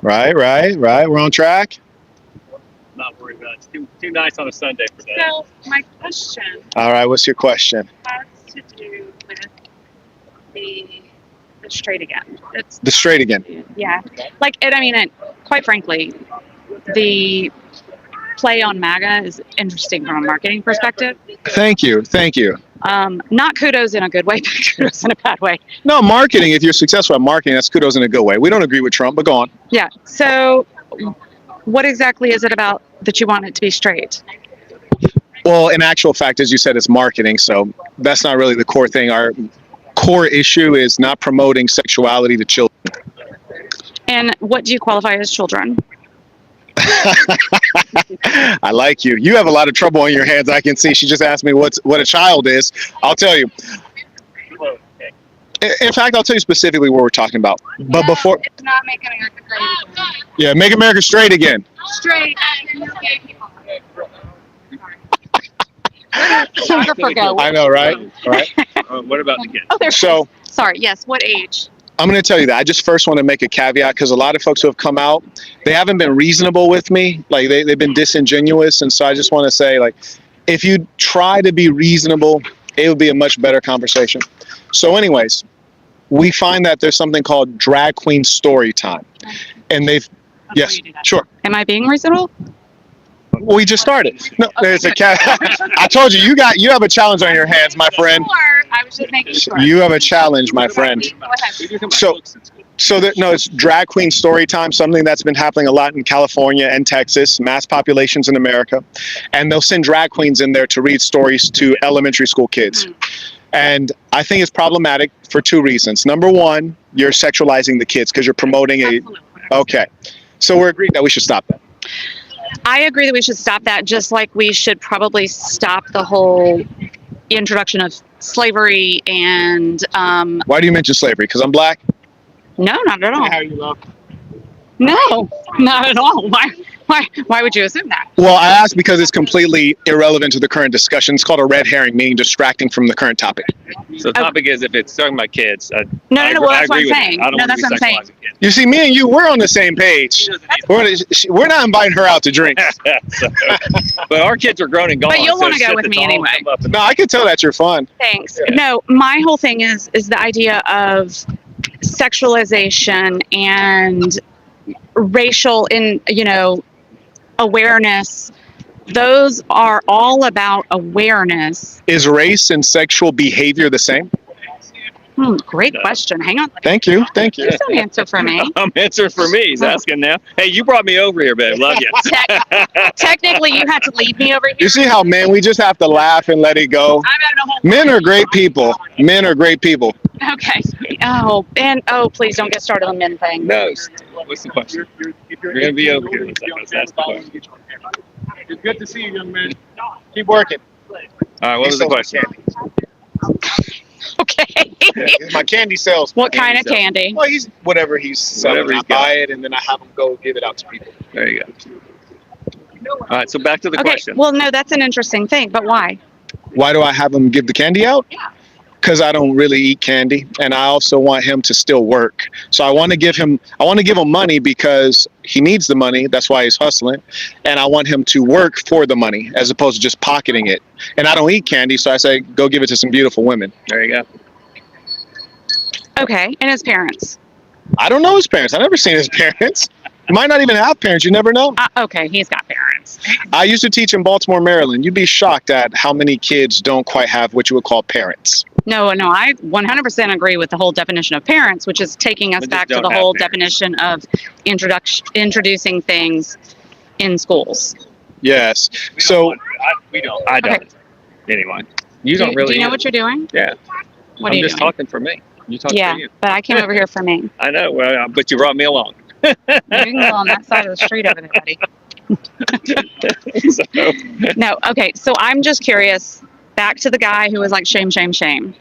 Right. We're on track. Not worried about it. It's too nice on a Sunday for that. So my question All right. What's your question? has to do with the straight again. It's The straight again. yeah, like and I mean, quite frankly, the play on MAGA is interesting from a marketing perspective. Thank you. Not kudos in a good way, but kudos in a bad way. No, marketing. If you're successful at marketing, that's kudos in a good way. We don't agree with Trump, but go on. Yeah. So, what exactly is it about that you want it to be straight? Well, in actual fact, as you said, it's marketing. So that's not really the core thing. Our core issue is not promoting sexuality to children. And what do you qualify as children? I like you. You have a lot of trouble on your hands. I can see. She just asked me what a child is. I'll tell you. In fact, I'll tell you specifically what we're talking about. But before, It's not making America great again. yeah, make America straight again. Straight. Go. I know, right? Right. What about the kids? Oh, there's So sorry. Yes. What age? I'm going to tell you that. I just first want to make a caveat because a lot of folks who have come out, they haven't been reasonable with me. Like they've been disingenuous. And so I just want to say, like, if you try to be reasonable, it would be a much better conversation. So anyways, we find that there's something called drag queen story time. And they've, yes, sure. Am I being reasonable? We just started. No, there's a cat. I told you, you have a challenge on your hands, my friend. I was just making sure. You have a challenge, my friend. Go ahead. No, it's drag queen story time, something that's been happening a lot in California and Texas, mass populations in America. And they'll send drag queens in there to read stories to elementary school kids. And I think it's problematic for two reasons. Number one, you're sexualizing the kids because you're promoting okay. So we're agreed that we should stop that. I agree that we should stop that, just like we should probably stop the whole introduction of slavery and Why do you mention slavery? Because I'm black? no, not at all. How you love? No, not at all. Why would you assume that? Well, I asked because it's completely irrelevant to the current discussion. It's called a red herring, meaning distracting from the current topic. So the topic is if it's talking about kids. No, well, that's what I'm saying. No, that's what I'm saying. You see, me and you, we're on the same page. We're not inviting her out to drink. But our kids are grown and gone. But you'll so want to go shit with that's me all anyway. come up in- No, I can tell that you're fun. Thanks. No, my whole thing is the idea of sexualization and racial awareness. Those are all about awareness. Is race and sexual behavior the same? Great question. Hang on. Thank you. There's no answer for me. Answer for me. He's asking now. Hey, you brought me over here, babe. Love you. Technically, you had to lead me over here. You see how, man, we just have to laugh and let it go. Men are great people. Okay. Please don't get started on men thing. No. What's the question? You're going to be over here. Let's ask the question. It's good to see you, young man. Keep working. All right, what was the question? Okay. My candy sales. What kind of candy? Well, whatever he's selling. Whatever he's I buy it and then I have him go give it out to people. There you go. All right, so back to the question. Well, no, that's an interesting thing, but why? Why do I have him give the candy out? Yeah. Because I don't really eat candy, and I also want him to still work. So I want to give him money because he needs the money. That's why he's hustling, and I want him to work for the money as opposed to just pocketing it. And I don't eat candy, so I say go give it to some beautiful women. There you go. Okay, and his parents. I don't know his parents. I've never seen his parents. He might not even have parents. You never know. Okay, he's got parents. I used to teach in Baltimore, Maryland. You'd be shocked at how many kids don't quite have what you would call parents. No, I 100% agree with the whole definition of parents, which is taking us But back just to the don't have whole parents. definition of introducing things in schools. Yes. So We don't. I don't. Okay. Anyway, you don't really. Do you know what you're doing? Yeah. What I'm are you just doing? talking for me. You talk Yeah, for you. but I came over here for me. I know. Well, but you brought me along. You can go on that side of the street over there, buddy. So, No, okay, so I'm just curious. Back to the guy who was like, shame, shame, shame.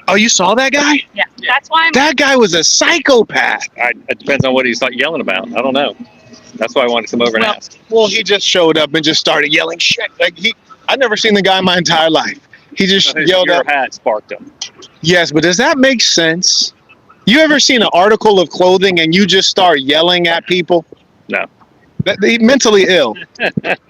oh, you saw that guy? Yeah, that's why I'm. That guy was a psychopath. it depends on what he's like yelling about. I don't know. That's why I wanted to come over and ask. Well, he just showed up and just started yelling shit. I've never seen the guy in my entire life. He just yelled Your up. hat sparked him. Yes, but does that make sense? You ever seen an article of clothing and you just start yelling at people? No. They mentally ill.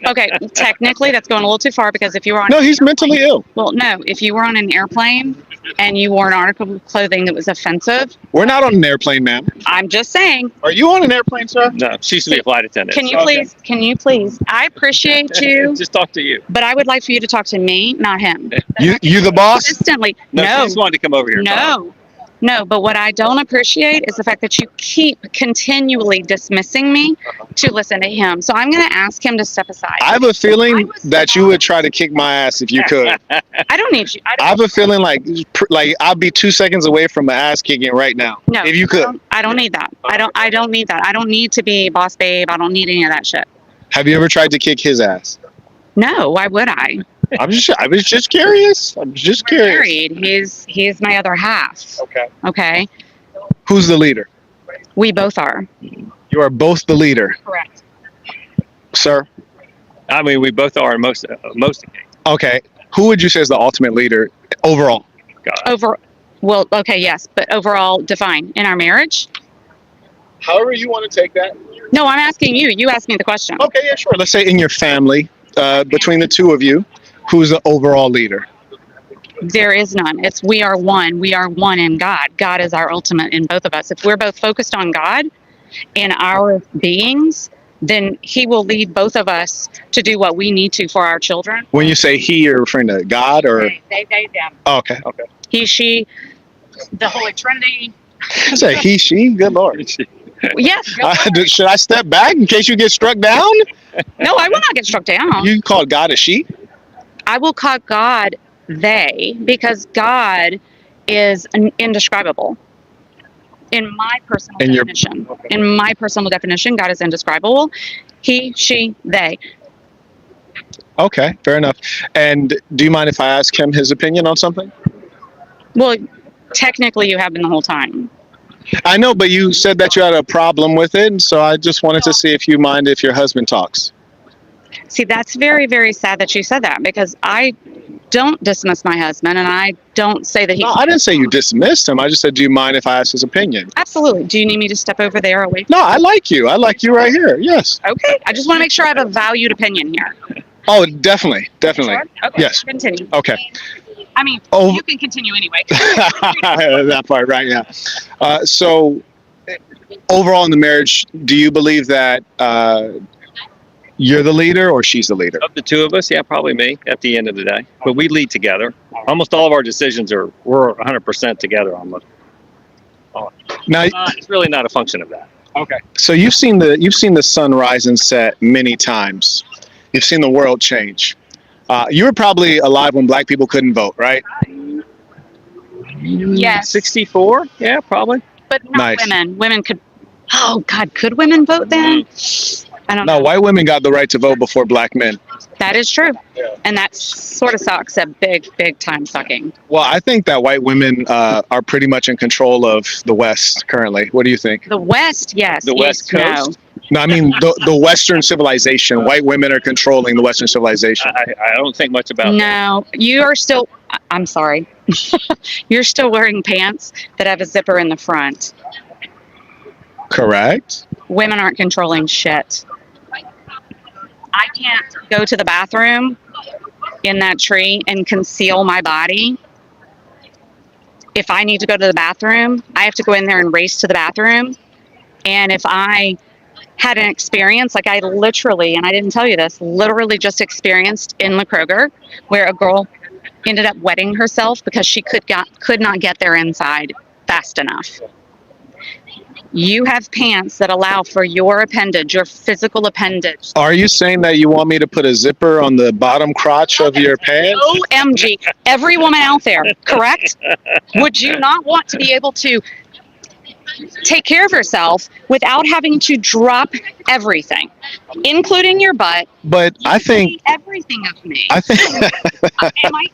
Okay, technically that's going a little too far because if you were on No, he's mentally ill. well, no, if you were on an airplane and you wore an article of clothing that was offensive, We're not on an airplane, ma'am. I'm just saying. Are you on an airplane, sir? No, she used to be a flight attendant. Can you Okay. please? Can you please? I appreciate you, Just talk to you. but I would like for you to talk to me, not him. You the boss? Consistently. No, she No. just wanted to come over here. and talk. No. No, but what I don't appreciate is the fact that you keep continually dismissing me to listen to him. So I'm going to ask him to step aside. I have a feeling that you would try to kick my ass if you could. I don't need you. I have a feeling like I'll be 2 seconds away from an ass kicking right now. No, if you could. I don't need that. I don't need that. I don't need to be boss babe. I don't need any of that shit. Have you ever tried to kick his ass? No, why would I? I was just curious. I'm just We're curious. married. He's my other half. Okay. Okay. Who's the leader? We both are. You are both the leader, Correct. sir. I mean, we both are in most occasions. Okay. Who would you say is the ultimate leader overall? God. Well, okay, yes, but overall define in our marriage? However you want to take that. No, I'm asking you. You asked me the question. Okay, yeah, sure. Let's say in your family, between the two of you, who's the overall leader? There is none. It's we are one. We are one in God. God is our ultimate in both of us. If we're both focused on God in our beings, then He will lead both of us to do what we need to for our children. When you say he, you're referring to God or? They, them. Oh, okay. He, she, the Holy Trinity. I say he, she. Good Lord. Yes. go for it. Should I step back in case you get struck down? No, I will not get struck down. You call God a she? I will call God they because God is indescribable. In my personal In your- definition, in my personal definition, God is indescribable. He, she, they. Okay, fair enough. And do you mind if I ask him his opinion on something? Well, technically, you have been the whole time. I know, but you said that you had a problem with it, so I just wanted to see if you mind if your husband talks. See, that's very, very sad that you said that because I don't dismiss my husband and I don't say that he. No, I didn't say you dismissed him. I just said, do you mind if I ask his opinion? Absolutely. Do you need me to step over there away? No, I like you. I like you right here. Yes. Okay. I just want to make sure I have a valued opinion here. Oh, definitely. Definitely. Okay. Yes. Continue. Okay. I mean, Oh. you can continue anyway. That part, right? Yeah. So, overall in the marriage, do you believe that you're the leader or she's the leader? Of the two of us, yeah, probably me at the end of the day. But we lead together. Almost all of our decisions we're 100% together almost. Now, It's really not a function of that. okay. So you've seen the sun rise and set many times. You've seen the world change. You were probably alive when black people couldn't vote, right? Yes. 64? Yeah, probably. But not Nice. women. Women could. Oh God, could women vote then? I don't No, know. white women got the right to vote before black men. That is true, and that sort of sucks. A big time sucking. Well, I think that white women are pretty much in control of the West currently. What do you think? The West, yes. The West East, Coast? No, I mean the Western civilization. White women are controlling the Western civilization. I don't think much about No, that. no, you are still. I'm sorry. You're still wearing pants that have a zipper in the front. Correct. Women aren't controlling shit. I can't go to the bathroom in that tree and conceal my body. If I need to go to the bathroom, I have to go in there and race to the bathroom. And if I had an experience, like I literally, and I didn't tell you this, literally just experienced in La Kroger, where a girl ended up wetting herself because she could not get there inside fast enough. You have pants that allow for your appendage, your physical appendage. Are you saying that you want me to put a zipper on the bottom crotch of your pants? OMG. Every woman out there, correct? Would you not want to be able to take care of yourself without having to drop everything, including your butt? But I think See everything of me. I think Am I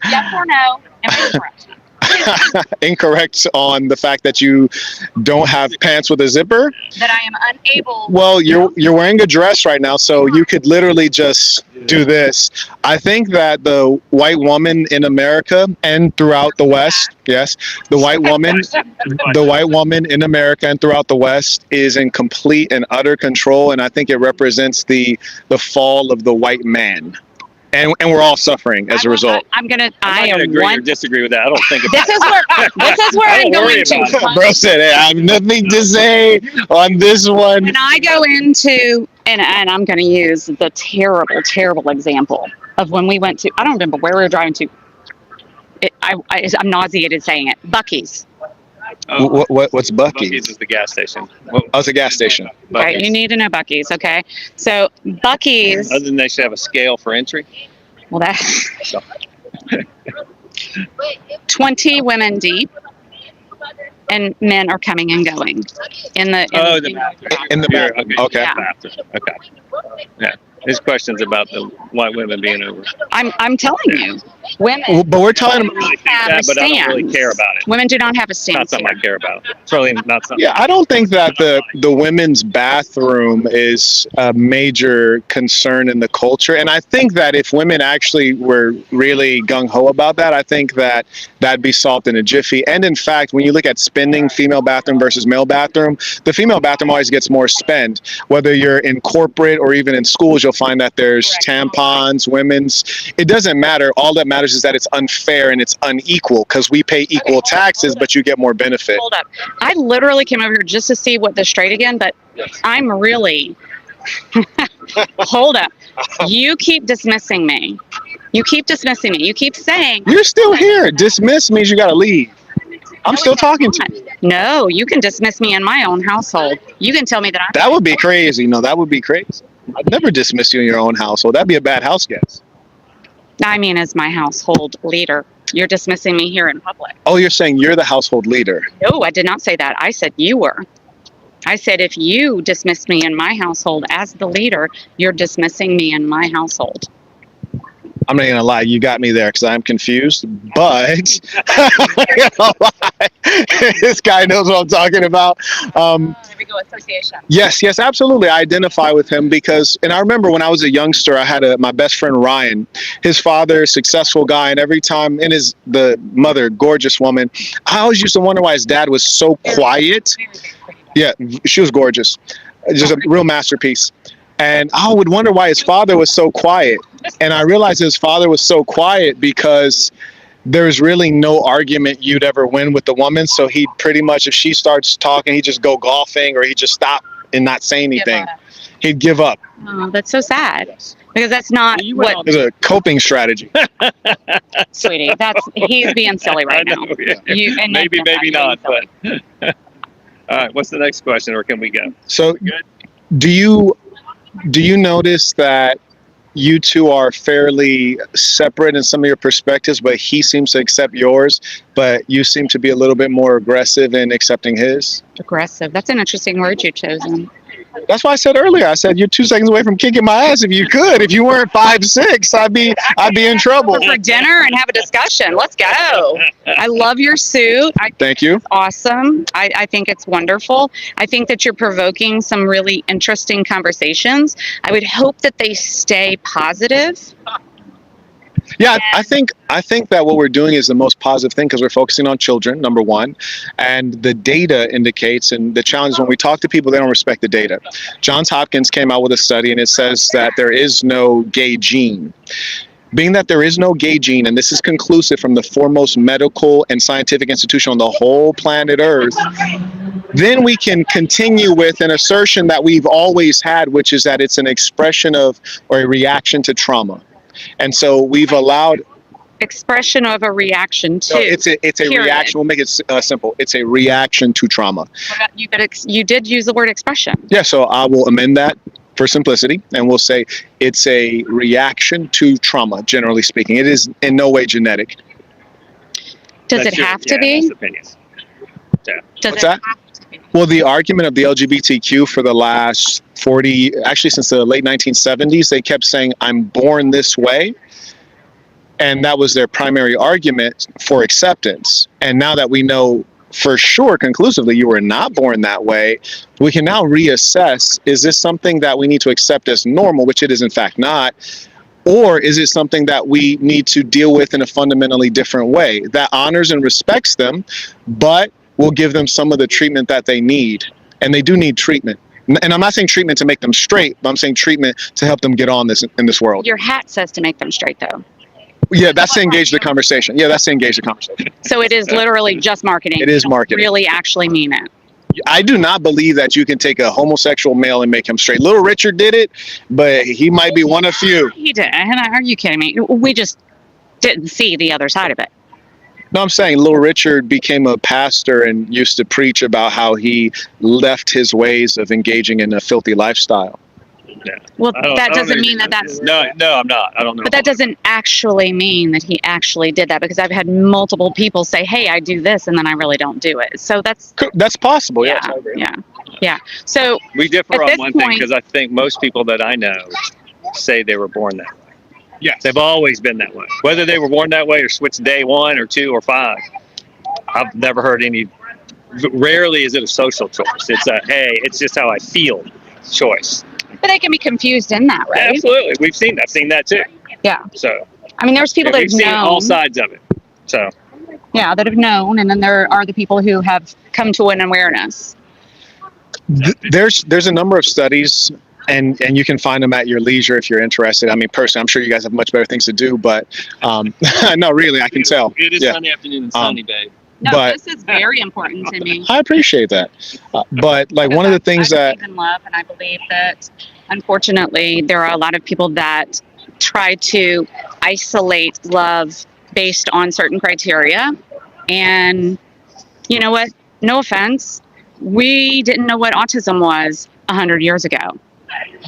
yes or no? Am I correct? incorrect on the fact that you don't have pants with a zipper. That I am unable. Well, you're wearing a dress right now, so you could literally just do this. I think that the white woman in America and throughout the West, yes, the white woman in America and throughout the West is in complete and utter control, and I think it represents the fall of the white man. And we're all suffering as a result. I I'm not am gonna agree or one. disagree with that. I don't think This is where I I'm don't worry going about to. Bro said, hey, I have nothing to say on this one. When I go into, and I'm going to use the terrible example of when we went to, I don't remember where we were driving to. I'm nauseated saying it. Buc-ee's. What's Buc-ee's? Buc-ee's is the gas station. Oh, it's a gas station. Okay, you need to know Buc-ee's. Okay, so Buc-ee's. Other than they should have a scale for entry. Well, that 20 women deep, and men are coming and going in the. In the back. Okay. Yeah. Okay. Yeah. His question's about the white women being over. I'm telling you, women. But we're talking. I really think that, but I don't really care about it. Women do not have a Not stance something here. I care about. It's really not something. Yeah, I don't think that the women's bathroom is a major concern in the culture, and I think that if women actually were really gung ho about that, I think that that'd be solved in a jiffy. And in fact, when you look at spending female bathroom versus male bathroom, the female bathroom always gets more spend. Whether you're in corporate or even in schools, you'll find that there's tampons, women's. It doesn't matter. All that matters is that it's unfair and it's unequal because we pay equal taxes, but you get more benefit. Hold up. I literally came over here just to see what the straight again, but I'm really. Hold up. You keep dismissing me. You keep dismissing me. You keep saying. You're still here. Dismiss means you got to leave. I'm still talking to you. No, you can dismiss me in my own household. You can tell me that I'm. That would be crazy. No, that would be crazy. I'd never dismiss you in your own household. That'd be a bad house guest. I mean, as my household leader. You're dismissing me here in public. Oh, you're saying you're the household leader. No, I did not say that. I said you were. I said if you dismissed me in my household as the leader, you're dismissing me in my household. I'm not gonna lie, you got me there because I'm confused. But I'm not gonna lie. This guy knows what I'm talking about. There we go, association. Yes, absolutely. I identify with him because, and I remember when I was a youngster, I had my best friend Ryan. His father, successful guy, and every time, and the mother, gorgeous woman. I always used to wonder why his dad was so quiet. Yeah, she was gorgeous, just a real masterpiece. And I would wonder why his father was so quiet. And I realized his father was so quiet because there's really no argument you'd ever win with the woman. So he'd pretty much, if she starts talking, he'd just go golfing or he'd just stop and not say anything. He'd give up. Oh, that's so sad. Because that's not what... It's a coping strategy. Sweetie, he's being silly right now. Yeah. Maybe not. But all right, what's the next question, or can we go? So do you notice that you two are fairly separate in some of your perspectives, but he seems to accept yours, but you seem to be a little bit more aggressive in accepting his? Aggressive. That's an interesting word you've chosen. That's why I said earlier, I said you're 2 seconds away from kicking my ass if you could. If you weren't 5'6", I'd be in trouble. For dinner and have a discussion. Let's go. I love your suit. Thank you. It's awesome. I think it's wonderful. I think that you're provoking some really interesting conversations. I would hope that they stay positive. Yeah, I think that what we're doing is the most positive thing because we're focusing on children, number one, and the data indicates, and the challenge is when we talk to people, they don't respect the data. Johns Hopkins came out with a study and it says that there is no gay gene. Being that there is no gay gene, and this is conclusive from the foremost medical and scientific institution on the whole planet Earth, then we can continue with an assertion that we've always had, which is that it's an expression of or a reaction to trauma. And so we've allowed expression of a reaction to. No, it's a reaction. We'll make it simple. It's a reaction to trauma. You did use the word expression. Yeah, so I will amend that for simplicity, and we'll say it's a reaction to trauma. Generally speaking, it is in no way genetic. Does it have to be? What's that? Well, the argument of the LGBTQ for the last 40, actually since the late 1970s, they kept saying, I'm born this way. And that was their primary argument for acceptance. And now that we know for sure, conclusively, you were not born that way, we can now reassess, is this something that we need to accept as normal, which it is in fact not, or is it something that we need to deal with in a fundamentally different way that honors and respects them, but will give them some of the treatment that they need? And they do need treatment. And I'm not saying treatment to make them straight, but I'm saying treatment to help them get on this in this world. Your hat says to make them straight, though. Yeah, that's to engage the conversation. Yeah, that's to engage the conversation. So it is literally just marketing. It is You don't marketing. Really, actually mean it. I do not believe that you can take a homosexual male and make him straight. Little Richard did it, but he might be one of few. He did. Are you kidding me? We just didn't see the other side of it. No, I'm saying Little Richard became a pastor and used to preach about how he left his ways of engaging in a filthy lifestyle. Yeah. Well, I don't- that I don't doesn't know. mean that that's. No, I'm not. I don't know. But that doesn't actually mean that he actually did that, because I've had multiple people say, "Hey, I do this," and then I really don't do it. So that's That's possible. yeah, Yes, I agree. yeah. So We differ At on this one thing, point- because I think most people that I know say they were born that way. Yes. They've always been that way. Whether they were born that way or switched day 1 or 2 or 5, I've never heard any. Rarely is it a social choice. It's a, hey, it's just how I feel choice. but they can be confused in that, Yeah, right? absolutely. I've seen that too. Yeah. So I mean, there's people yeah, that we've have seen known. all sides of it. So Yeah, that have known, and then there are the people who have come to an awareness. There's a number of studies, and you can find them at your leisure if you're interested. I mean, personally, I'm sure you guys have much better things to do, but no, really, I can tell. It is Yeah. Sunday afternoon and sunny, babe. No, But- this is very important to me. I appreciate that. But like one of the things I that believe in love, and I believe that, unfortunately, there are a lot of people that try to isolate love based on certain criteria. And you know what? No offense, we didn't know what autism was 100 years ago.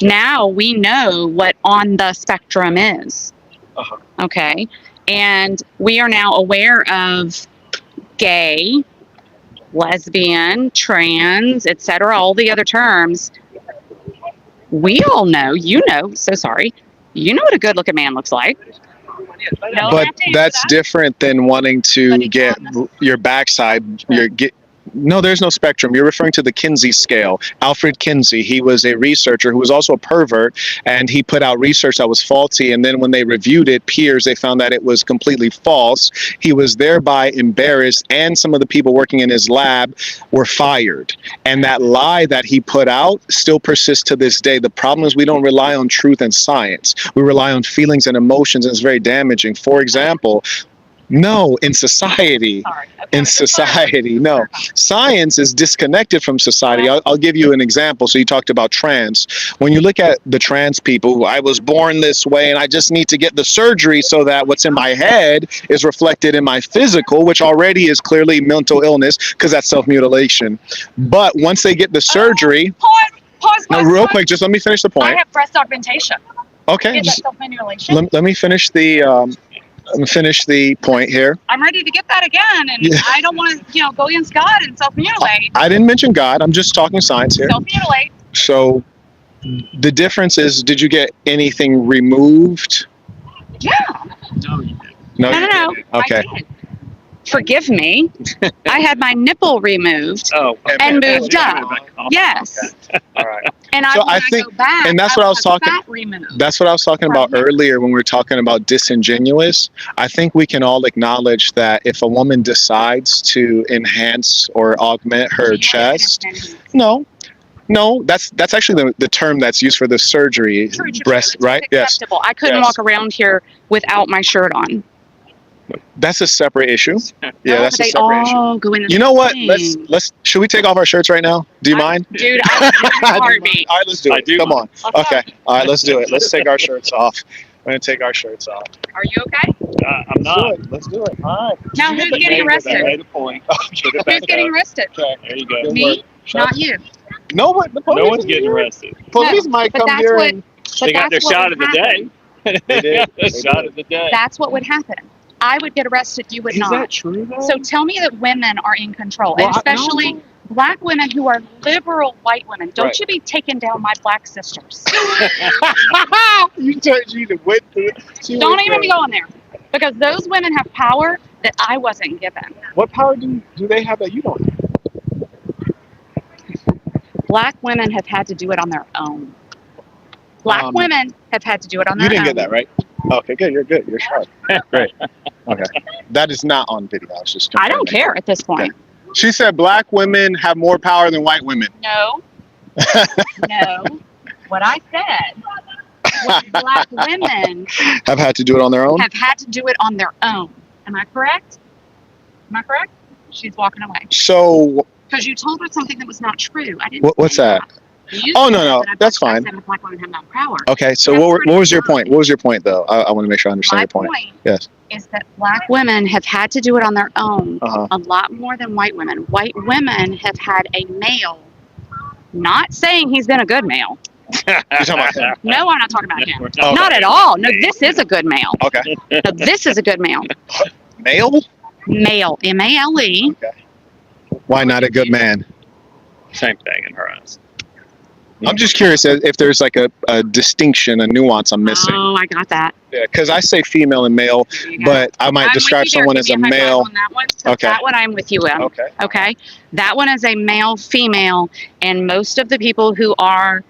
Now we know what on the spectrum is. Uh-huh. Okay, and we are now aware of gay, lesbian, trans, etc., all the other terms. We all know, you know what a good looking man looks like. No, but that day, that's that- different than wanting to But he get told your backside no, there's no spectrum. You're referring to the Kinsey scale. Alfred Kinsey, he was a researcher who was also a pervert, and he put out research that was faulty, and then when they reviewed it, peers, they found that it was completely false. He was thereby embarrassed, and some of the people working in his lab were fired. And that lie that he put out still persists to this day. The problem is we don't rely on truth and science. We rely on feelings and emotions, and it's very damaging. For example, no, in society, Sorry. Okay, in society, no. Science is disconnected from society. I'll give you an example. So you talked about trans. When you look at the trans people, who I was born this way and I just need to get the surgery so that what's in my head is reflected in my physical, which already is clearly mental illness because that's self-mutilation. But once they get the surgery, Pause. no, real quick, just let me finish the I point. have breast augmentation. Okay, Is that just self-mutilation? let me finish the point here. I'm ready to get that again, and Yeah. I don't want to, go against God and self-mutilate. I didn't mention God. I'm just talking science here. Self-mutilate. So the difference is, did you get anything removed? Yeah. No. No. Okay. I did. Forgive me. I had my nipple removed. Oh, And moved up. Yes. All right. And So I I think- go back, and that's what I was want talking- fat removed. That's what I was talking about earlier when we were talking about disingenuous. I think we can all acknowledge that if a woman decides to enhance or augment her chest, no, that's actually the term that's used for the surgery, True. breast, It's right? Yes, acceptable. I couldn't Yes. walk around here without my shirt on. that's a separate issue. Yeah, No, that's but a they separate issue. all go in the You know what? thing. Let's. Should we take off our shirts right now? Do you mind? Dude, I would do a heartbeat. All right, let's do I it. do Come on. Let's Okay. All right, let's do it. Let's take our shirts off. We're gonna take our shirts off. Are you okay? I'm not. Let's do it. All right. Now who's getting I arrested? made a point. Put it Who's back getting up. arrested? Okay. There you go. Me? Not you. No one. The police No one's is getting here. arrested. Police No, might but come that's here. what- And But They got their that's what shot would of the happen. day. They did. The They shot did. of the day. That's what would happen. I would get arrested. You would not. true though? So tell me that women are in control, Well, and especially black women who are liberal white women. Don't Right. you be taking down my black sisters. you went through. Don't even be going there. Because those women have power that I wasn't given. What power do they have that you don't have? Black women have had to do it on their own. Black women have had to do it on their You own. didn't get that, right? Okay, good. You're good. You're sharp. Great. Okay. That is not on video. I was just I don't confirming. care at this point. She said black women have more power than white women. No. No. What I said was black women Have had to do it on their own? have had to do it on their own. Am I correct? Am I correct? She's walking away. So, Because you told her something that was not true. I didn't what's say that? You Oh, said no, that that's I fine. said black women have no power. Okay, so That's what was your pretty point? What was your point, though? I want to make sure I understand My your point. point Yes. is that black women have had to do it on their own Uh-huh. a lot more than white women. White women have had a male, not saying he's been a good male. You're talking about him. No, I'm not talking about him. Okay. Not at all. No, this is a good male. Okay. No, this is a good male. Male? Male, M-A-L-E. Why not a good man? Same thing in her eyes. I'm just curious if there's like a distinction, a nuance I'm missing. Oh, I got that. Yeah, because I say female and male, There you go. but I might I'm describe with you there. someone Give as me a high five male. on that one. So Okay. that one I'm with you in. Okay. Okay. That one is a male, female, and most of the people who are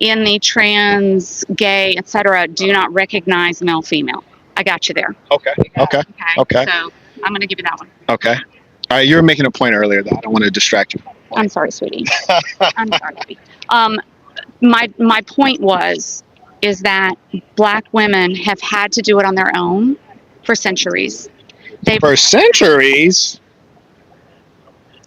in the trans, gay, etc., do not recognize male, female. I got you there. Okay. Okay. Okay. So I'm going to give you that one. Okay. All right. You were making a point earlier that I don't want to distract you. I'm sorry, sweetie. I'm sorry, baby. My point is that black women have had to do it on their own for centuries. For centuries.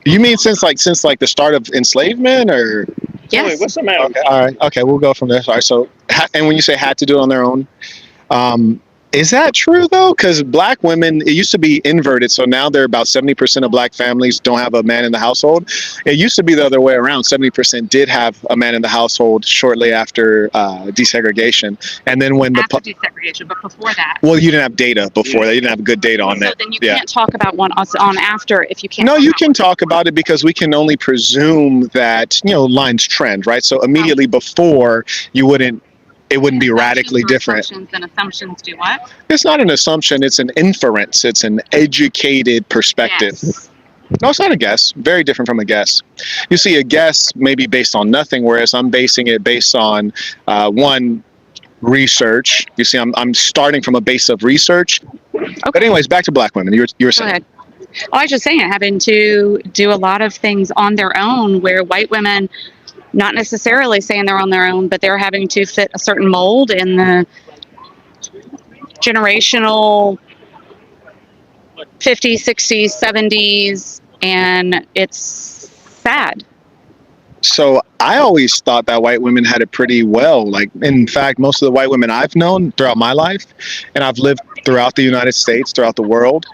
You mean since the start of enslavement, or? Yes. Wait, what's the matter? Okay. All right. Okay. We'll go from there. All right. So, and when you say had to do it on their own, is that true though? Because black women, it used to be inverted. So now they're about 70% of black families don't have a man in the household. It used to be the other way around. 70% did have a man in the household shortly after desegregation. And then when After desegregation, but before that. well, you didn't have data before that. You didn't have good data on So it. then you Yeah. can't talk about one on after if you can't. No, talk you about can talk about it because we can only presume that, lines trend, right? So immediately before, it wouldn't be assumptions radically or different. Assumptions and assumptions do what? It's not an assumption, it's an inference. It's an educated perspective. Yes. No, it's not a guess. Very different from a guess. You see, a guess may be based on nothing, whereas I'm basing it based on one, research. You see, I'm starting from a base of research. But anyways, back to black women. You were Go saying. ahead. I was just saying, having to do a lot of things on their own, where white women, not necessarily saying they're on their own, but they're having to fit a certain mold in the generational 50s, 60s, 70s, and it's sad. So I always thought that white women had it pretty well. Like, in fact, most of the white women I've known throughout my life, and I've lived throughout the United States, throughout the world,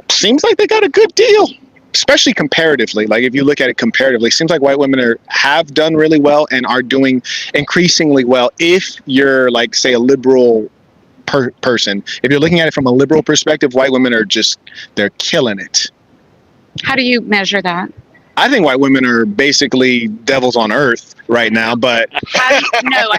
seems like they got a good deal, especially comparatively. Like, if you look at it comparatively, seems like white women have done really well and are doing increasingly well. If you're, like, say, a liberal person, if you're looking at it from a liberal perspective, white women are they're killing it. How do you measure that? I think white women are basically devils on earth right now, but I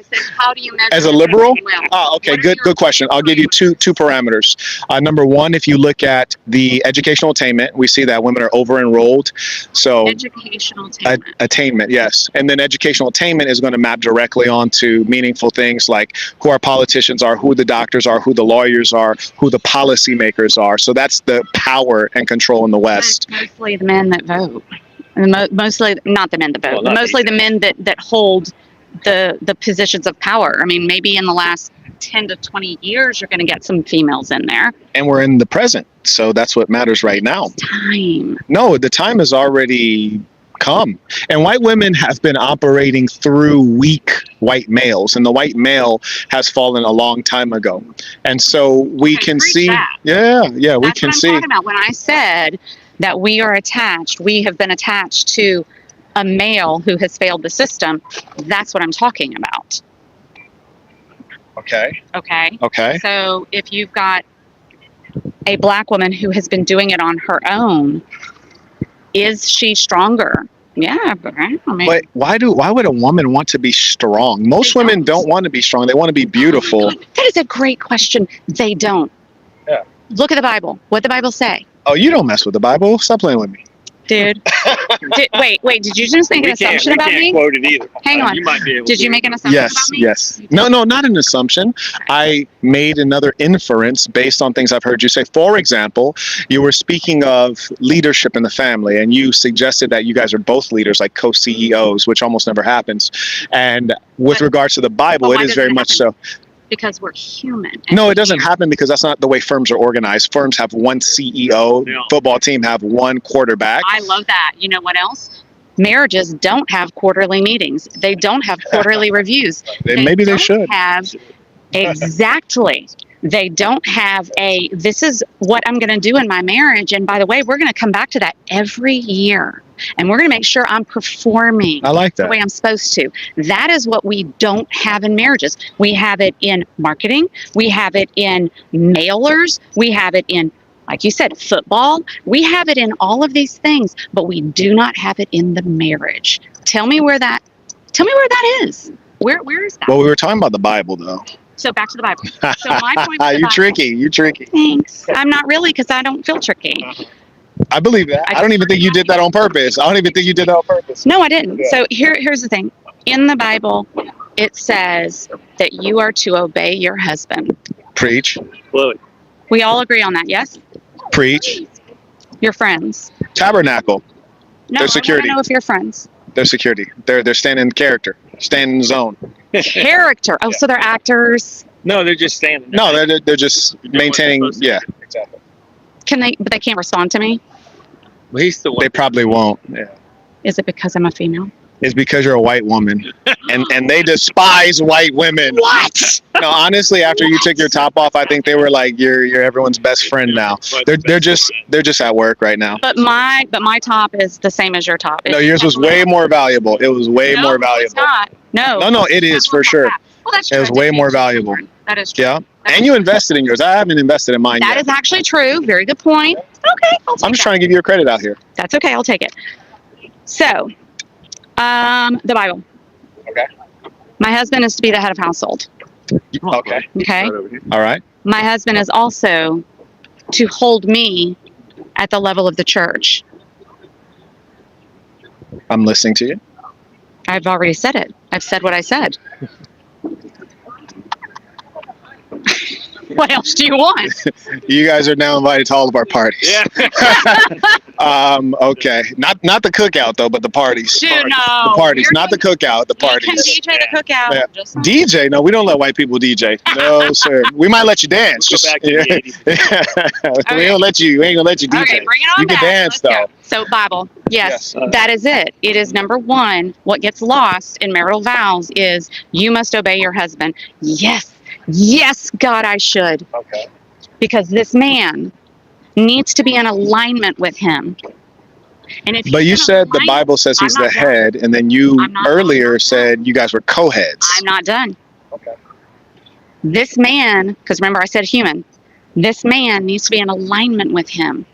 said, how do you measure as a that liberal? well? Oh, okay, What are good your question. I'll give you two parameters. Number one, if you look at the educational attainment, we see that women are over-enrolled. So Educational attainment. attainment, yes. And then educational attainment is going to map directly onto meaningful things like who our politicians are, who the doctors are, who the lawyers are, who the policymakers are. So that's the power and control in the West. It's mostly the men that vote. And mostly not the men that vote, Well, but not mostly these the men that hold the positions of power. I mean, maybe in the last 10 to 20 years, you're going to get some females in there. And we're in the present. So that's what matters right now. Time. No, the time has already come. And white women have been operating through weak white males, and the white male has fallen a long time ago. And so we Okay, can preach see, that. we That's can what I'm see. talking about. When I said that we have been attached to a male who has failed the system, that's what I'm talking about. Okay. Okay. Okay. So if you've got a black woman who has been doing it on her own, is she stronger Yeah, but I mean, But why would a woman want to be strong? Most They women don't. don't want to be strong. They want to be beautiful. that is a great question. They don't. Yeah. Look at the Bible. What the Bible say? Oh, you don't mess with the Bible. Stop playing with me. Dude. Wait, did you just make an assumption about me? Quote it either. Hang on. You might be able Did to. you make an assumption about Yes, me? yes. No, not an assumption. I made another inference based on things I've heard you say. For example, you were speaking of leadership in the family, and you suggested that you guys are both leaders, like co-CEOs, which almost never happens. And with But- regards to the Bible, but it why is doesn't very it much happen? so. Because we're human. No, it doesn't happen because that's not the way firms are organized. Firms have one CEO, Yeah. football team have one quarterback. I love that. You know what else? Marriages don't have quarterly meetings. They don't have quarterly reviews. Maybe they don't should. have exactly. They don't have a this is what I'm going to do in my marriage, and by the way, we're going to come back to that every year, and we're going to make sure I'm performing I like the that. way I'm supposed to. That is what we don't have in marriages. We have it in marketing, we have it in mailers, we have it in, like you said, football. We have it in all of these things, but we do not have it in the marriage. Tell me where that is. Where is that? Well, we were talking about the Bible, though. So back to the Bible. So my point with the You Bible- tricky. You tricky. Thanks. I'm not really, because I don't feel tricky. I believe that. I I don't even think you did that on purpose. I don't even think you did that on purpose. No, I didn't. Yeah. So here's the thing. In the Bible, it says that you are to obey your husband. Preach. Chloe. We all agree on that, yes? Preach. Your friends. Tabernacle. No, Their I security. want to know if you're friends. Their security. They're standing in character. Standing in zone. Character. Oh, so they're actors. No, they're just standing. No, they're just Doing what they're maintaining. supposed to Yeah. Exactly. But they can't respond to me? Well, he's the one. They probably won't. Yeah. Is it because I'm a female? It's because you're a white woman, and they despise white women. What? No, honestly, after you took your top off, I think they were like, you're everyone's best friend now. They're just at work right now. But my top is the same as your top. No, yours was way more valuable. It was way No, more It's valuable. not. No. No, it is for sure. Well, that's It true. was I did way pay more attention to valuable. it. That is true. Yeah, That and is you true. invested in yours. I haven't invested in mine That yet. is actually true. Very good point. Okay, I'll take I'm just that. trying to give you a credit out here. That's okay. I'll take it. So, the Bible. Okay. My husband is to be the head of household. Okay. Okay. All right. My husband is also to hold me at the level of the church. I'm listening to you. I've already said it. I've said what I said. What else do you want? You guys are now invited to all of our parties. Yeah. Okay. Not the cookout though, but the parties. Dude, no. The parties, You're not the cookout. The You can parties. DJ the cookout. Yeah. Just DJ? No, we don't let white people DJ. No, sir. We might let you dance. We'll go back to the 80s. We don't let you. We ain't gonna let you DJ. Okay, bring it on You can back. dance, Let's go. though. So Bible, yes, Yes. that is it. It is number one. What gets lost in marital vows is you must obey your husband. Yes, God, I should, Okay. because this man needs to be in alignment with him. And if But he's you in said the alignment- Bible says he's I'm the not done. head, and then you I'm not earlier done. said you guys were co-heads. I'm not done. Okay. This man, because remember I said human, this man needs to be in alignment with him.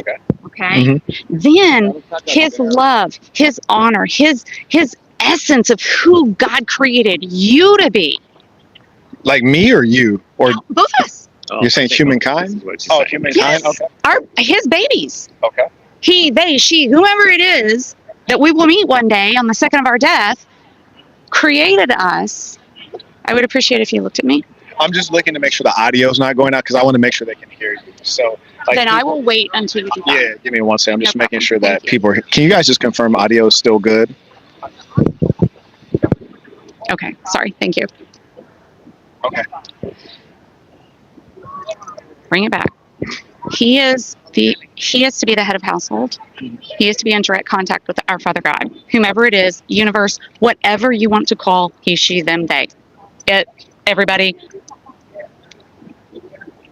Okay. Okay. Mhm. Then his love, his honor, his essence of who God created you to be. Like me or you? Or Both of us. Oh, You're saying I think humankind? this is what you're saying. humankind? Yes. Okay. His babies. Okay. He, they, she, whoever it is that we will meet one day on the second of our death, created us. I would appreciate if you looked at me. I'm just looking to make sure the audio's not going out because I want to make sure they can hear you. So, like, Then I will wait until you do that. Yeah, give me one second. I'm just No making problem. sure that Thank you. people are. Can you guys just confirm audio is still good? Okay. Sorry. Thank you. Okay. Bring it back. He is to be the head of household. He is to be in direct contact with our Father God, whomever it is, universe, whatever you want to call he, she, them, they. Everybody.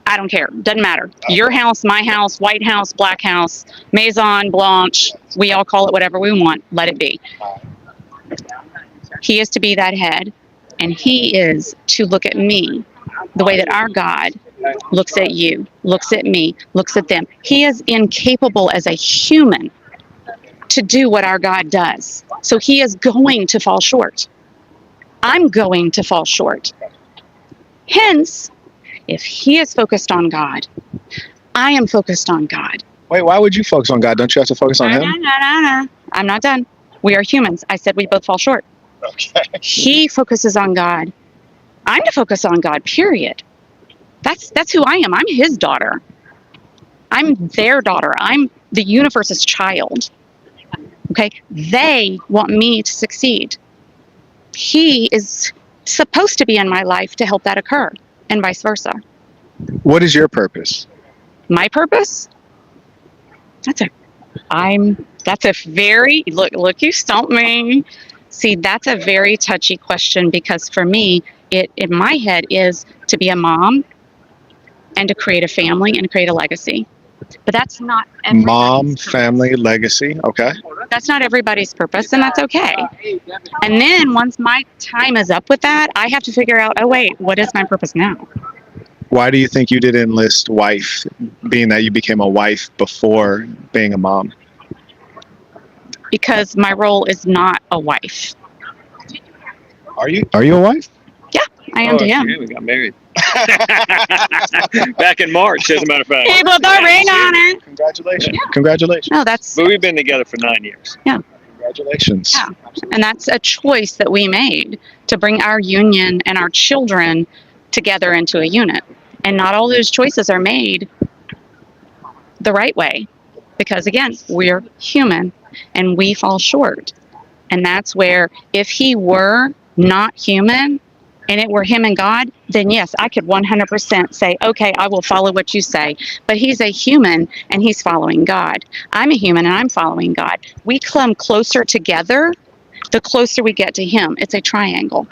I don't care. Doesn't matter. Your house, my house, White House, Black House, Maison Blanche. We all call it whatever we want. Let it be. He is to be that head, and he is to look at me the way that our God looks at you, looks at me, looks at them. He is incapable as a human to do what our God does. So he is going to fall short. I'm going to fall short. Hence, if he is focused on God, I am focused on God. Wait, why would you focus on God? Don't you have to focus on him? No. I'm not done. We are humans. I said we both fall short. Okay. He focuses on God. I'm to focus on God, period. That's who I am. I'm his daughter. I'm their daughter. I'm the universe's child. Okay? They want me to succeed. He is supposed to be in my life to help that occur, and vice versa. What is your purpose? My purpose? That's a very, look, you stumped me. See, that's a very touchy question, because for me, it in my head is to be a mom and to create a family and create a legacy. But that's not everybody's Mom, purpose. family, legacy. Okay. That's not everybody's purpose, and that's okay. And then once my time is up with that, I have to figure out, oh wait, what is my purpose now? Why do you think you didn't enlist wife, being that you became a wife before being a mom? Because my role is not a wife. Are you a wife? I am to him. We got married. Back in March, as a matter of fact. He put the ring on it. Congratulations. Congratulations. No, that's, But we've been together for 9 years. Congratulations. Yeah. And that's a choice that we made to bring our union and our children together into a unit. And not all those choices are made the right way, because again, we're human and we fall short. And that's where, if he were not human and it were him and God, then yes, I could 100% say, okay, I will follow what you say. But he's a human and he's following God. I'm a human and I'm following God. We come closer together the closer we get to him. It's a triangle.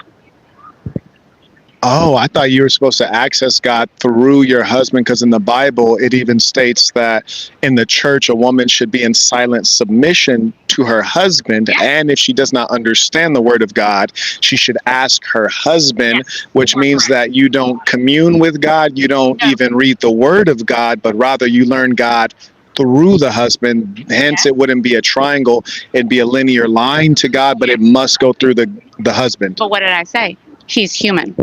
Oh, I thought you were supposed to access God through your husband, because in the Bible, it even states that in the church, a woman should be in silent submission to her husband. Yes. And if she does not understand the word of God, she should ask her husband, Yes, which you are means correct. that you don't commune with God. You don't No. even read the word of God, but rather you learn God through the husband. Hence, Yes. it wouldn't be a triangle. It'd be a linear line to God, but it must go through the husband. But what did I say? He's human.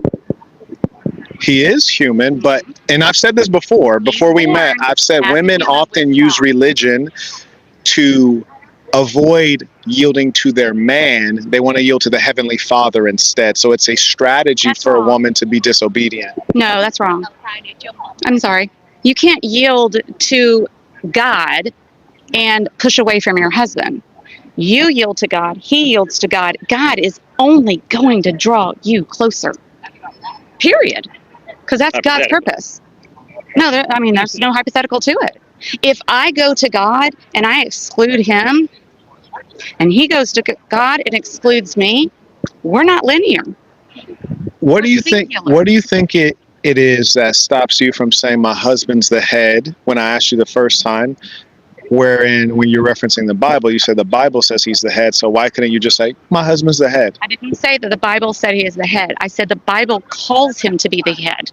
He is human, but, and I've said this before we met, I've said As a women human often with use God. religion to avoid yielding to their man. They want to yield to the Heavenly Father instead. So it's a strategy That's for a wrong. woman to be disobedient. No, that's wrong. I'm sorry. You can't yield to God and push away from your husband. You yield to God. He yields to God. God is only going to draw you closer. Period. Because that's God's Hypothetical. purpose. No, there's no hypothetical to it. If I go to God and I exclude him, and he goes to God and excludes me, we're not linear. What do you We're think? singular. What do you think it is that stops you from saying my husband's the head when I asked you the first time? Wherein, when you're referencing the Bible, you said the Bible says he's the head. So why couldn't you just say my husband's the head? I didn't say that the Bible said he is the head. I said the Bible calls him to be the head.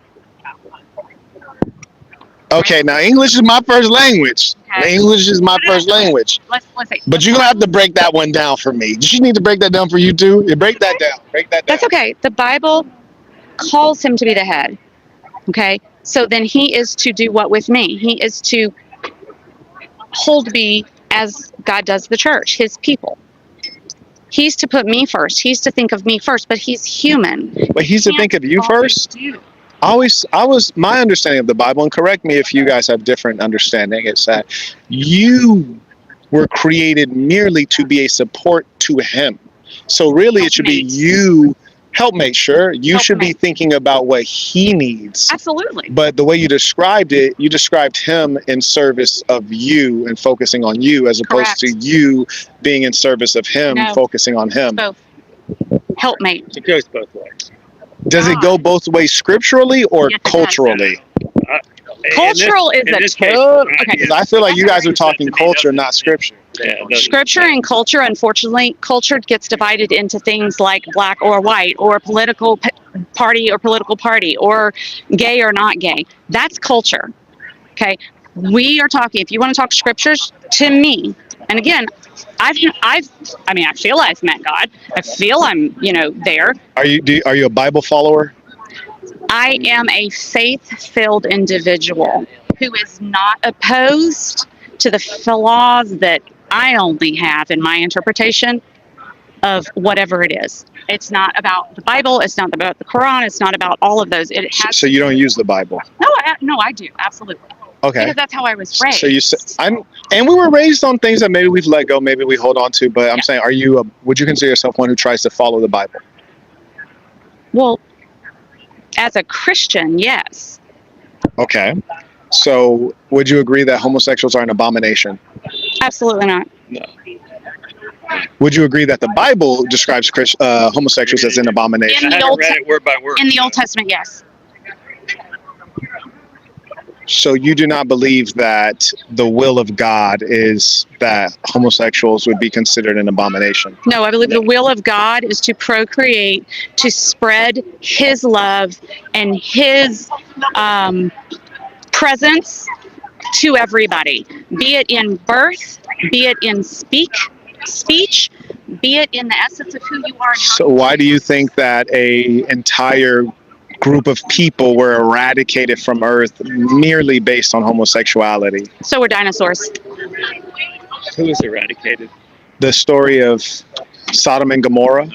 Okay, now English is my first language. Okay. English is my first language. Let's say. But you're gonna have to break that one down for me. Does she need to break that down for you too? Yeah, break that down. Break that down. That's okay. The Bible calls him to be the head. Okay. So then he is to do what with me? He is to hold me as God does the church, his people. He's to put me first. He's to think of me first, but he's human. But he's to think of you first. My understanding of the Bible, and correct me if you guys have different understanding, is that you were created merely to be a support to him. So really it should be Helpmate. you, helpmate, sure. You should be Helpmate. thinking about what he needs. Absolutely. But the way you described it, you described him in service of you and focusing on you, as opposed to Correct. you being in service of him, No. focusing on him. Both. Helpmate. It goes both ways. Does it go both ways scripturally or Yes, it does. culturally? Cultural is in a this case, total- yeah, okay. Because I feel like you guys are talking To me, culture, doesn't- not scripture. Yeah, it doesn't- Scripture and culture, unfortunately, culture gets divided into things like black or white, or political party or political party, or gay or not gay. That's culture. Okay. We are talking, if you want to talk scriptures, to me, And again, I feel I've met God. I feel I'm, there. Are you a Bible follower? I am a faith-filled individual who is not opposed to the flaws that I only have in my interpretation of whatever it is. It's not about the Bible. It's not about the Quran. It's not about all of those. It has. So you don't use the Bible? No, I do, absolutely. Okay. Because that's how I was raised. So you said and we were raised on things that maybe we've let go, maybe we hold on to. But I'm saying, would you consider yourself one who tries to follow the Bible? Well, as a Christian, yes. Okay. So would you agree that homosexuals are an abomination? Absolutely not. No. Would you agree that the Bible describes homosexuals as an abomination? In the I haven't Old read it word by word. In the Old Testament, yes. So you do not believe that the will of God is that homosexuals would be considered an abomination? No, I believe the will of God is to procreate, to spread His love and His presence to everybody, be it in birth, be it in speech, be it in the essence of who you are. So why do you think that a entire group of people were eradicated from Earth merely based on homosexuality? So were dinosaurs. Who was eradicated? The story of Sodom and Gomorrah.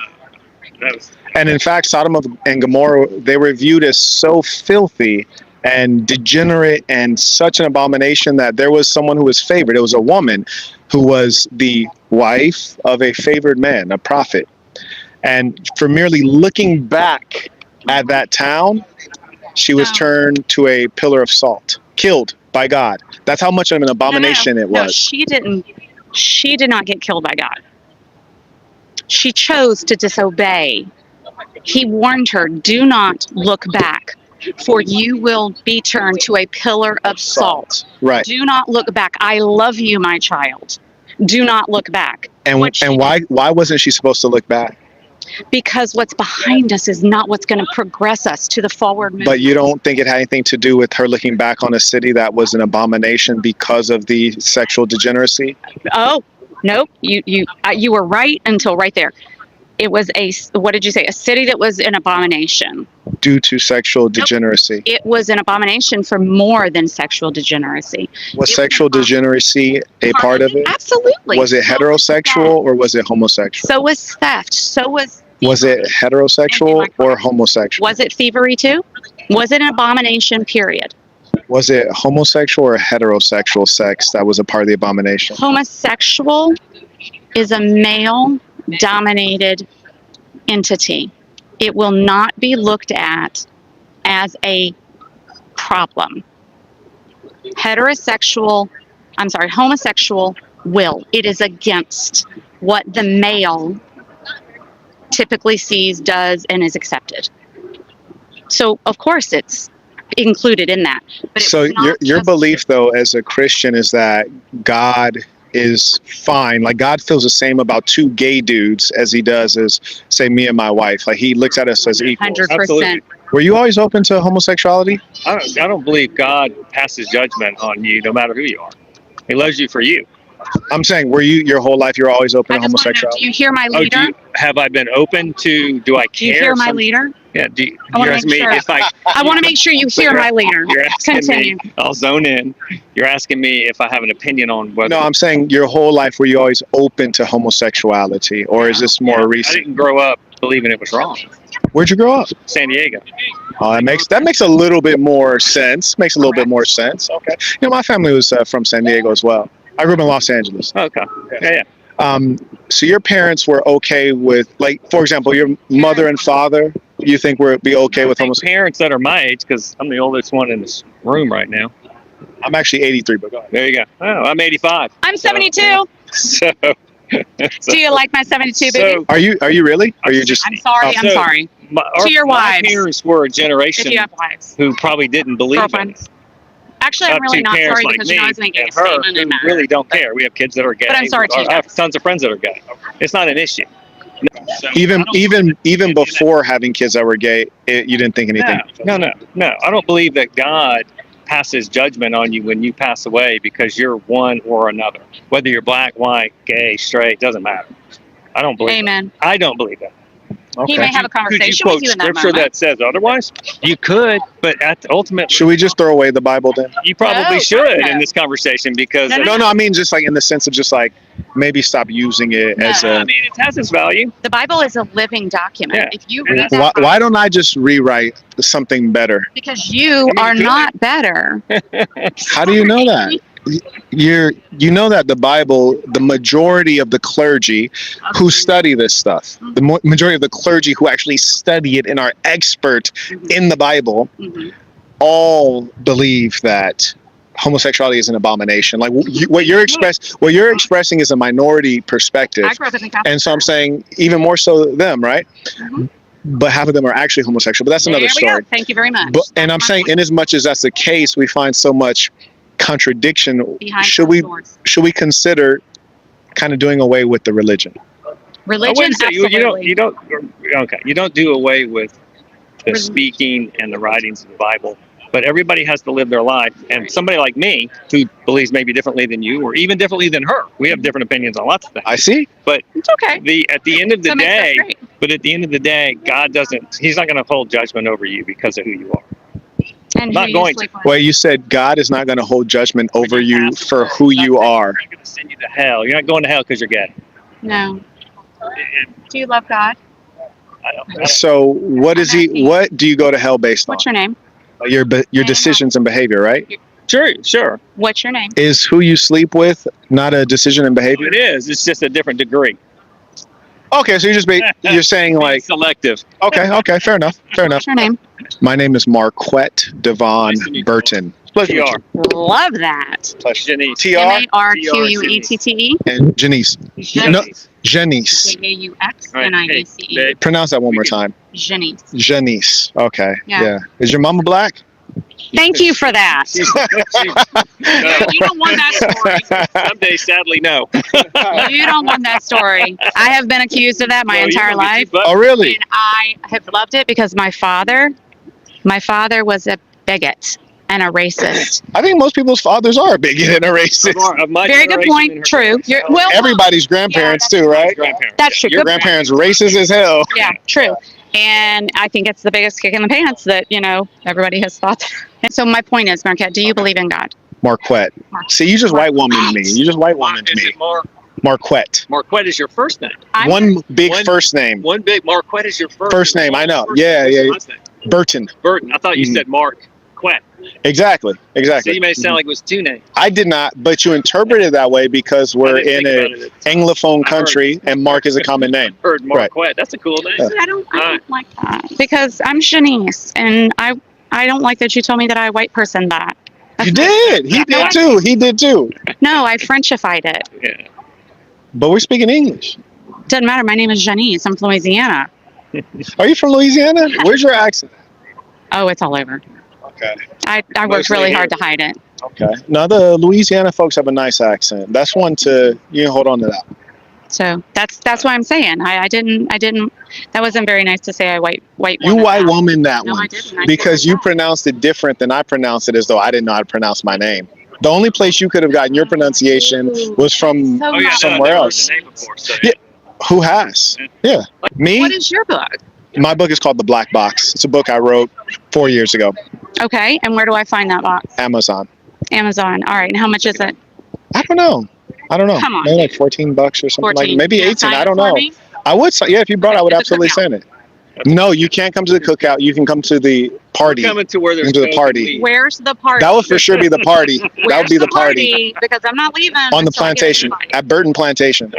That was And in fact, Sodom and Gomorrah, they were viewed as so filthy and degenerate and such an abomination that there was someone who was favored. It was a woman who was the wife of a favored man, a prophet. And for merely looking back at that town, she was turned to a pillar of salt, killed by God. That's how much of an abomination it was. No, she didn't. She did not get killed by God. She chose to disobey. He warned her, do not look back, for you will be turned to a pillar of salt. Right. Do not look back. I love you, my child. Do not look back. And why wasn't she supposed to look back? Because what's behind us is not what's going to progress us to the forward movement. But you don't think it had anything to do with her looking back on a city that was an abomination because of the sexual degeneracy? Oh, nope. You were right until right there. It was what did you say? A city that was an abomination. Due to sexual degeneracy. It was an abomination for more than sexual degeneracy. Was sexual degeneracy a part of it? Absolutely. Was it heterosexual or was it homosexual? So was theft. So was... Was it heterosexual or homosexual? Was it thievery too? Was it an abomination, period? Was it homosexual or heterosexual sex that was a part of the abomination? Homosexual is a male-dominated entity. It will not be looked at as a problem. Homosexual will. It is against what the male typically sees, does, and is accepted. So, of course, it's included in that. But so your belief, though, as a Christian is that God is fine. Like, God feels the same about two gay dudes as he does as, say, me and my wife. Like, he looks at us as equals. 100%. Were you always open to homosexuality? I don't believe God passes judgment on you no matter who you are. He loves you for you. I'm saying, were you your whole life you're always open to I just want to know, homosexuality? do you hear my leader? Have I been open to? Do I care? Do you hear my leader? Yeah. I want to make sure. I want to make sure you hear my leader. You're asking Continue. me. I'll zone in. You're asking me if I have an opinion on whether. No, I'm saying your whole life were you always open to homosexuality, or is this more recent? I didn't grow up believing it was wrong. Where'd you grow up? San Diego. Oh, that makes a little bit more sense. Makes a little bit more sense. Okay. You know, my family was from San Diego as well. I grew up in Los Angeles. Okay. Yeah. So your parents were okay with, like, for example, your mother and father, you think would be okay with homosexuality? Parents that are my age, because I'm the oldest one in this room right now. I'm actually 83, but go ahead. There you go. Oh, I'm 85. I'm 72. So. Do you like my 72, baby? Are you really? Are you just? I'm sorry. I'm sorry. To your wives. My parents were a generation If you have wives. who probably didn't believe in Girlfriends. it. Actually, I'm really not parents sorry like because me I was making and a statement her in that. who really don't care. We have kids that are gay. But I'm sorry, I have tons of friends that are gay. It's not an issue. So even before having kids that were gay, you didn't think anything. No. I don't believe that God passes judgment on you when you pass away because you're one or another. Whether you're black, white, gay, straight, doesn't matter. I don't believe Amen. that. I don't believe that. He Okay. may have a Could you conversation quote with you in that scripture moment. that says otherwise? You could, but at the ultimate, Should we just throw away the Bible then? you probably No, should no. in this conversation because No, No, I mean just like in the sense of just like maybe stop using it No. as I a. mean, it has its value. The Bible is a living document. Yeah. If you And read that Why Bible, don't I just rewrite something better? because you I mean, are you could. not better. How do you know that? You know that the Bible, the majority of the clergy who study this stuff, the majority of the clergy who actually study it and are expert in the Bible, Mhm. all believe that homosexuality is an abomination. Like what you're expressing is a minority perspective, I grew up in the Catholic and so I'm saying even more so them, right? Mhm. But half of them are actually homosexual. But that's another There we story. go. Thank you very much. But and That's I'm my saying, point. in as much as that's the case, we find so much contradiction. Behind Should closed doors. we consider kind of doing away with the religion? I Religion, wouldn't say absolutely. you don't. Okay, you don't do away with the Rel- speaking and the writings of the Bible, but everybody has to live their life. And somebody like me who believes maybe differently than you, or even differently than her, we have different opinions on lots of things. I see. But It's okay. at the end of the That makes us day, great. God doesn't. He's not going to hold judgment over you because of who you are. And Not who going you sleep with. Well, you said God is not going to hold judgment over you for who you are. He's not going to send you to hell. You're not going to hell because you're gay. No. And Do you love God? I don't, So what is he? What do you go to hell based on? What's your name? Your decisions and behavior, right? sure. What's your name? Is who you sleep with not a decision and behavior? It is. It's just a different degree. Okay, so you're saying like, Selective. okay, fair enough. What's your name? My name is Marquett Nice to meet you. Burton. Pleasure to meet TR. Love that. Janice. TR MARQUETTE. and Janice. No, Janice. JAUXNICE. Babe. Pronounce that one more time. Janice. Janice. Okay. Yeah. Yeah. Is your mama black? Thank you for that. No. You don't want that story. Someday, sadly, no. You don't want that story. I have been accused of that my Well, you entire don't get life. your butt- Oh, really? And I have loved it because my father was a bigot and a racist. I think most people's fathers are a bigot and a racist. Of my Very good generation point. and her True. You're, well, Everybody's grandparents Yeah, too, right? grandparents. that's true. Your Good point. grandparents racist as hell. Yeah, true. And I think it's the biggest kick in the pants that, everybody has thought. And so my point is, Marquette, do you believe in God? Marquette. See, you just white woman me. You just white woman Is me. it Marquette. Marquette is your first name. One big One- first name. One big Marquette is your First name, I know. First Yeah, name. yeah. What's your last name? Burton. Burton. I thought you Mhm. said Marquette. Exactly. So Exactly. you made it sound like it was two names. I did not, but you interpreted that way because we're I didn't in think a about it at the time. Anglophone I heard country and Mark is a common name. Heard Marquette. That's a cool name. Yeah. I don't like that because I'm Janice, and I don't like that you told me that I white person that. You did. He did too. He did too. No, I Frenchified it. Yeah. But we're speaking English. Doesn't matter. My name is Janice. I'm from Louisiana. Are you from Louisiana? Where's your accent? Oh, it's all over. Okay. I worked Mostly really here. hard to hide it. Okay. Now the Louisiana folks have a nice accent. That's one to hold on to that. So that's why I'm saying I didn't. That wasn't very nice to say I white. You white woman that No, I one. didn't. I Because didn't. you pronounced it different than I pronounced it, as though I didn't know how to pronounce my name. The only place you could have gotten your pronunciation was from So Oh yeah. nice. somewhere no, I've else. heard the name before, so, Yeah. Who has? Yeah. Me? What is your book? My book is called The Black Box. It's a book I wrote 4 years ago. Okay, and where do I find that box? Amazon. Amazon. All right, and how much is it? I don't know. Come on. Maybe like $14 or something 14. like maybe Can you 18. sign I it don't for know. me? I would say, yeah, if you brought it, I would At the absolutely cookout. send it. No, you can't come to the cookout. You can come to the party. Coming to where there's Into the no party. weed. Where's the party? That would for sure be the party. That would Where's be the party. because I'm not leaving On the until I get plantation, everybody. at Burton Plantation.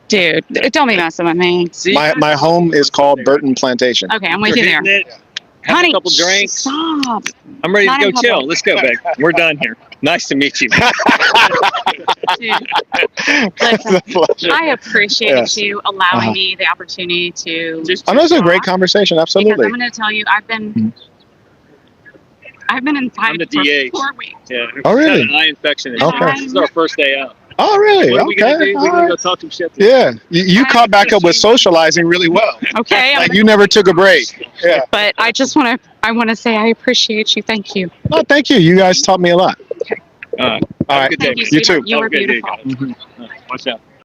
Dude, don't be messing with me. See, My home is called Burton Plantation. Okay, I'm with You're you there. hitting it, having Honey, a couple drinks. stop. I'm ready to Not go in chill. public. Let's go, babe. We're done here. Nice to meet you. Dude, listen, It's a pleasure. I appreciate Yes. you allowing Uh-huh. me the opportunity to. Just I know it's a great conversation. Because Absolutely. I'm going to tell you, I've been inside I'm the for DH. 4 weeks. yeah. Oh, really? Got an eye infection. Okay. This is our first day out. Oh, really? What are we gonna Okay. do? All We're gonna right. go talk some shit. Yeah, you caught back up with socializing really well. Okay. Like you never took a break. Yeah. But I just want to say I appreciate you. Thank you. Oh, thank you. You guys taught me a lot. All right. All Have a right. good day. Thank you, You too. sweetheart. You Have a are good day, beautiful. guys. Watch out.